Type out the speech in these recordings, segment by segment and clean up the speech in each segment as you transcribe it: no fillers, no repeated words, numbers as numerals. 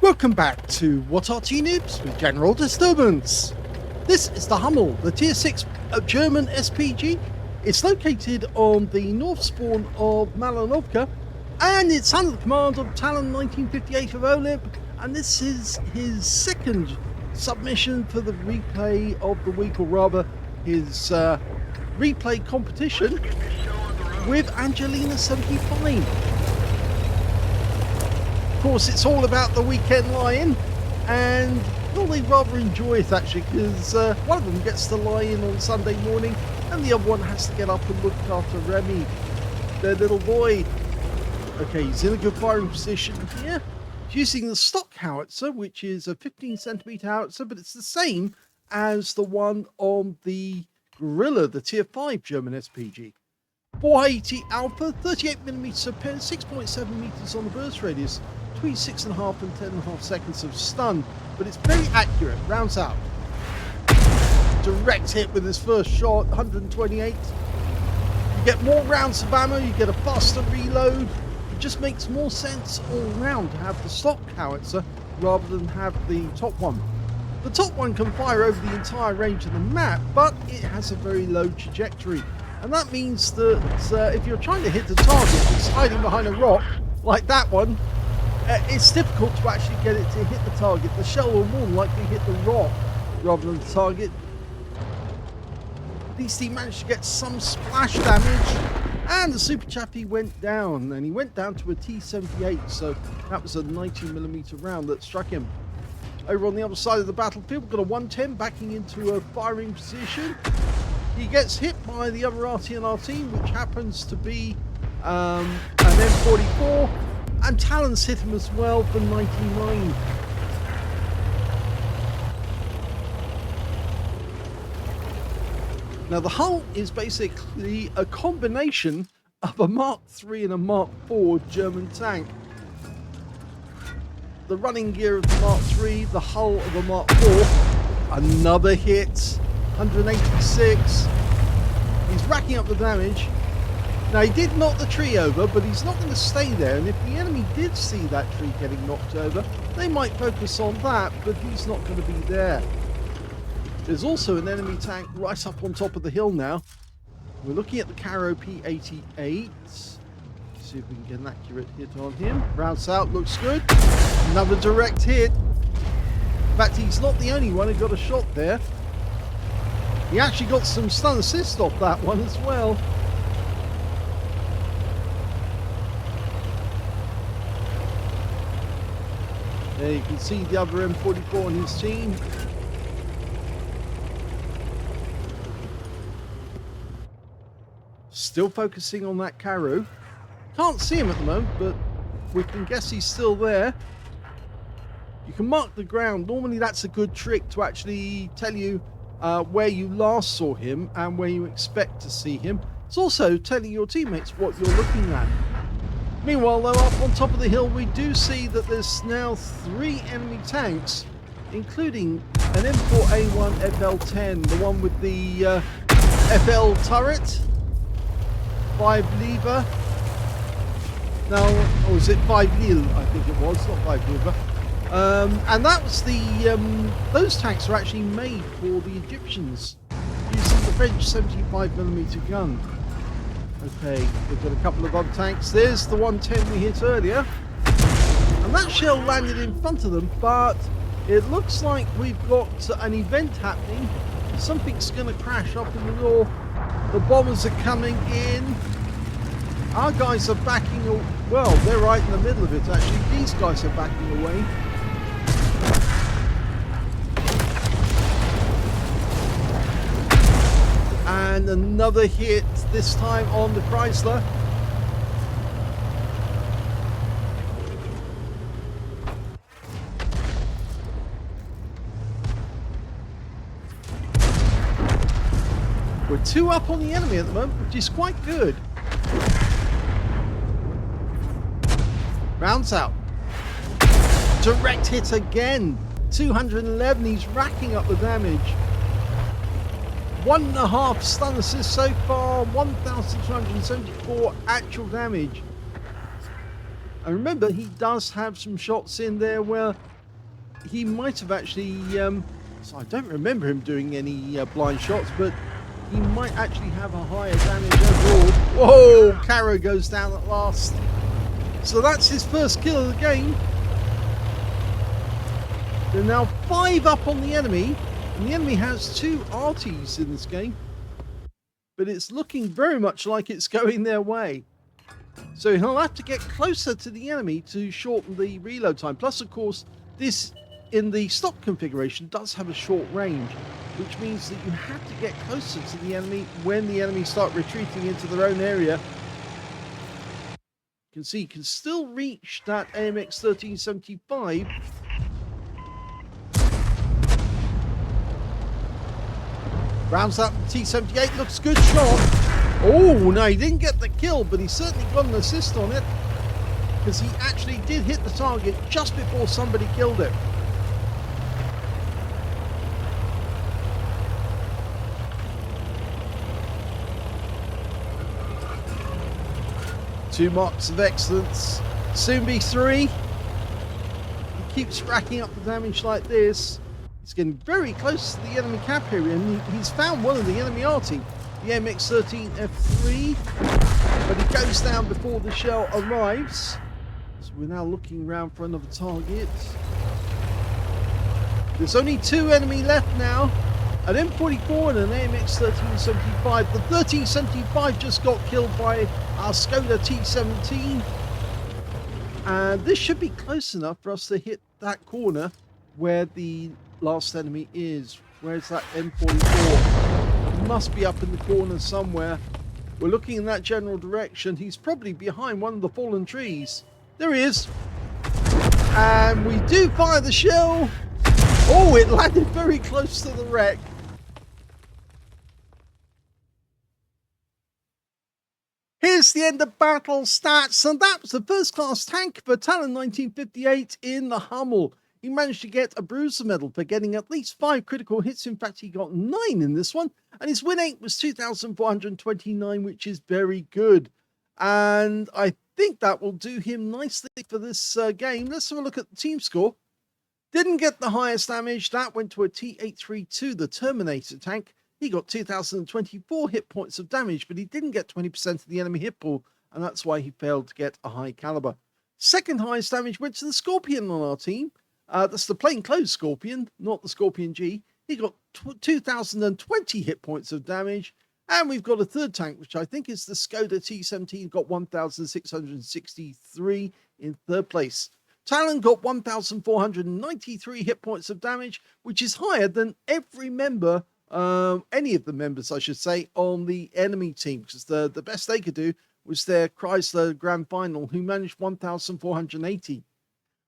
Welcome back to What Arty Noobs with General Disturbance. This is the Hummel, the Tier 6 German SPG. It's located on the north spawn of Malinovka, and it's under the command of talon1958 of OLIMP, and this is his second submission for the replay of the week, or rather his replay competition with Angelina75. Of course, it's all about the weekend lie-in, and they rather enjoy it actually, because one of them gets to lie in on Sunday morning and the other one has to get up and look after Remy, their little boy. Okay, he's in a good firing position here. He's using the stock howitzer, which is a 15cm howitzer, but it's the same as the one on the Gorilla, the Tier 5 German SPG. 480 alpha, 38mm per 6.7 meters on the burst radius, between 6.5 and 10.5 seconds of stun, but it's very accurate. Rounds out. Direct hit with his first shot, 128. You get more rounds of ammo, you get a faster reload. It just makes more sense all round to have the stock howitzer rather than have the top one. The top one can fire over the entire range of the map, but it has a very low trajectory. And that means that if you're trying to hit the target that's hiding behind a rock, like that one, it's difficult to actually get it to hit the target. The shell will more likely hit the rock rather than the target. At least he managed to get some splash damage, and the Super Chappie went down, and he went down to a T78, so that was a 90mm round that struck him. Over on the other side of the battlefield, we've got a 110 backing into a firing position. He gets hit by the other Arty in our team, which happens to be an M44, and Talon's hit him as well for 99. Now the hull is basically a combination of a Mark III and a Mark IV German tank. The running gear of the Mark III, the hull of a Mark IV, another hit. 186. He's racking up the damage. Now he did knock the tree over, but he's not going to stay there, and if the enemy did see that tree getting knocked over, they might focus on that, but he's not going to be there. There's also an enemy tank right up on top of the hill now. We're looking at the Caro P88. See if we can get an accurate hit on him. Rounds out, looks good. Another direct hit. In fact, he's not the only one who got a shot there. He actually got some stun assist off that one as well. There you can see the other M44 on his team. Still focusing on that Caro. Can't see him at the moment, but we can guess he's still there. You can mark the ground. Normally that's a good trick to actually tell you where you last saw him and where you expect to see him. It's also telling your teammates what you're looking at. Meanwhile, though, up on top of the hill, we do see that there's now 3 enemy tanks, including an M4A1 FL10, the one with the FL turret, 5 lever. Now, or was it 5 Lille? I think it was, not 5 lever. And that was those tanks are actually made for the Egyptians using the French 75mm gun. Okay, we've got a couple of other tanks. There's the 110 we hit earlier, and that shell landed in front of them, but it looks like we've got an event happening. Something's going to crash up in the north. The bombers are coming in. Our guys are backing, well, they're right in the middle of it actually. These guys are backing away. And another hit, this time on the Chrysler. We're 2 up on the enemy at the moment, which is quite good. Rounds out. Direct hit again. 211, he's racking up the damage. 1.5 stun assists so far, 1,274 actual damage. And remember, he does have some shots in there where he might have actually, so I don't remember him doing any blind shots, but he might actually have a higher damage overall. Whoa, Caro goes down at last. So that's his first kill of the game. There are now 5 up on the enemy, and the enemy has 2 Artys in this game. But it's looking very much like it's going their way. So he'll have to get closer to the enemy to shorten the reload time. Plus, of course, this in the stock configuration does have a short range, which means that you have to get closer to the enemy when the enemy start retreating into their own area. You can see you can still reach that AMX 1375. Rounds out the T78, looks good shot. Oh, no, he didn't get the kill, but he certainly got an assist on it, because he actually did hit the target just before somebody killed it. Two marks of excellence, soon be 3. He keeps racking up the damage like this. He's getting very close to the enemy cap area, and he's found one of the enemy Arty, the MX-13F3, but he goes down before the shell arrives. So we're now looking around for another target. There's only 2 enemy left now, an M44 and an AMX-1375. The 1375 just got killed by our Skoda T17, and this should be close enough for us to hit that corner where the last enemy is. Where's that M44? He must be up in the corner somewhere. We're looking in that general direction. He's probably behind one of the fallen trees. There he is. And we do fire the shell. Oh, it landed very close to the wreck. Here's the end of battle stats, and that was the first class tank for talon1958 in the Hummel. He managed to get a bruiser medal for getting at least 5 critical hits. In fact, he got 9 in this one, and his win rate was 2,429, which is very good. And I think that will do him nicely for this game. Let's have a look at the team score. Didn't get the highest damage. That went to a T832, the Terminator tank. He got 2,024 hit points of damage, but he didn't get 20% of the enemy hit pool, and that's why he failed to get a high caliber. Second highest damage went to the Scorpion on our team. That's the plainclothes Scorpion, not the Scorpion G. He got 2,020 hit points of damage. And we've got a third tank, which I think is the Skoda T17, got 1,663 in third place. Talon got 1,493 hit points of damage, which is higher than every member, any of the members, I should say, on the enemy team, because the best they could do was their Chrysler Grand Final, who managed 1,480.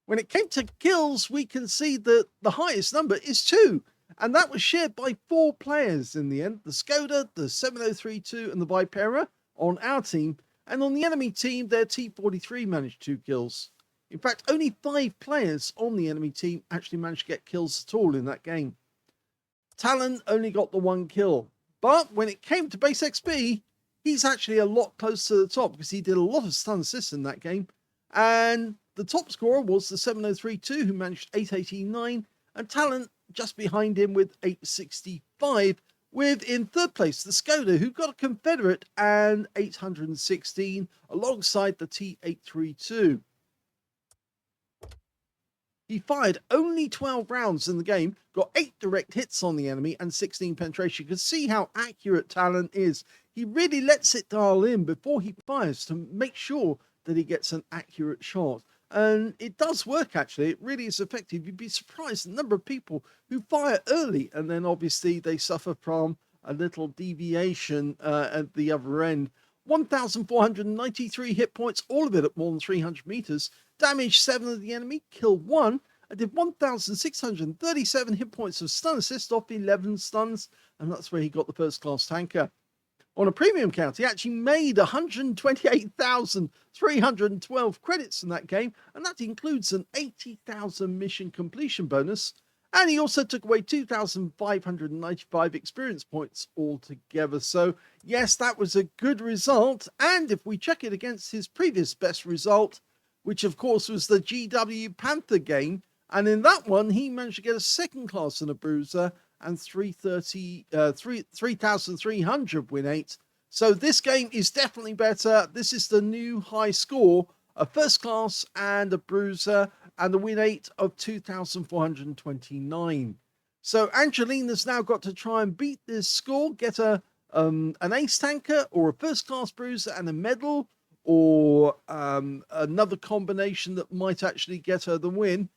When it came to kills, we can see that the highest number is 2, and that was shared by 4 players in the end. The Skoda, the 7032, and the Vipera on our team, and on the enemy team, their T43 managed 2 kills. In fact, only 5 players on the enemy team actually managed to get kills at all in that game. Talon only got the 1 kill, but when it came to base XP, he's actually a lot closer to the top because he did a lot of stun assists in that game, and the top scorer was the 7032, who managed 889, and Talon just behind him with 865, with in third place the Skoda, who got a Confederate and 816 alongside the T832. He fired only 12 rounds in the game, got 8 direct hits on the enemy and 16 penetration. You can see how accurate Talon is. He really lets it dial in before he fires to make sure that he gets an accurate shot. And it does work, actually. It really is effective. You'd be surprised the number of people who fire early and then obviously they suffer from a little deviation at the other end. 1,493 hit points, all of it at more than 300 meters. Damage 7 of the enemy, kill 1. I did 1,637 hit points of stun assist off 11 stuns, and that's where he got the first class tanker. On a premium count, he actually made 128,312 credits in that game, and that includes an 80,000 mission completion bonus. And he also took away 2,595 experience points altogether. So, yes, that was a good result. And if we check it against his previous best result, which of course was the GW Panther game, And in that one, he managed to get a second class in a bruiser and 3,300 win 8. So this game is definitely better. This is the new high score, a first class and a bruiser, and the win 8 of 2,429. So Angelina's now got to try and beat this score, get an ace tanker or a first class bruiser and a medal, or another combination that might actually get her the win.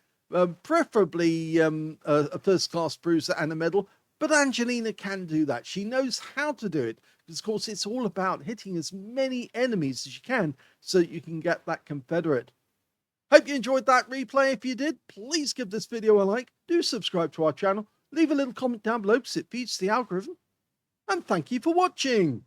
Preferably a first class bruiser and a medal, but Angelina can do that. She knows how to do it, because of course it's all about hitting as many enemies as you can so that you can get that Confederate. Hope you enjoyed that replay. If you did, please give this video a like, do subscribe to our channel, leave a little comment down below because it feeds the algorithm, and thank you for watching.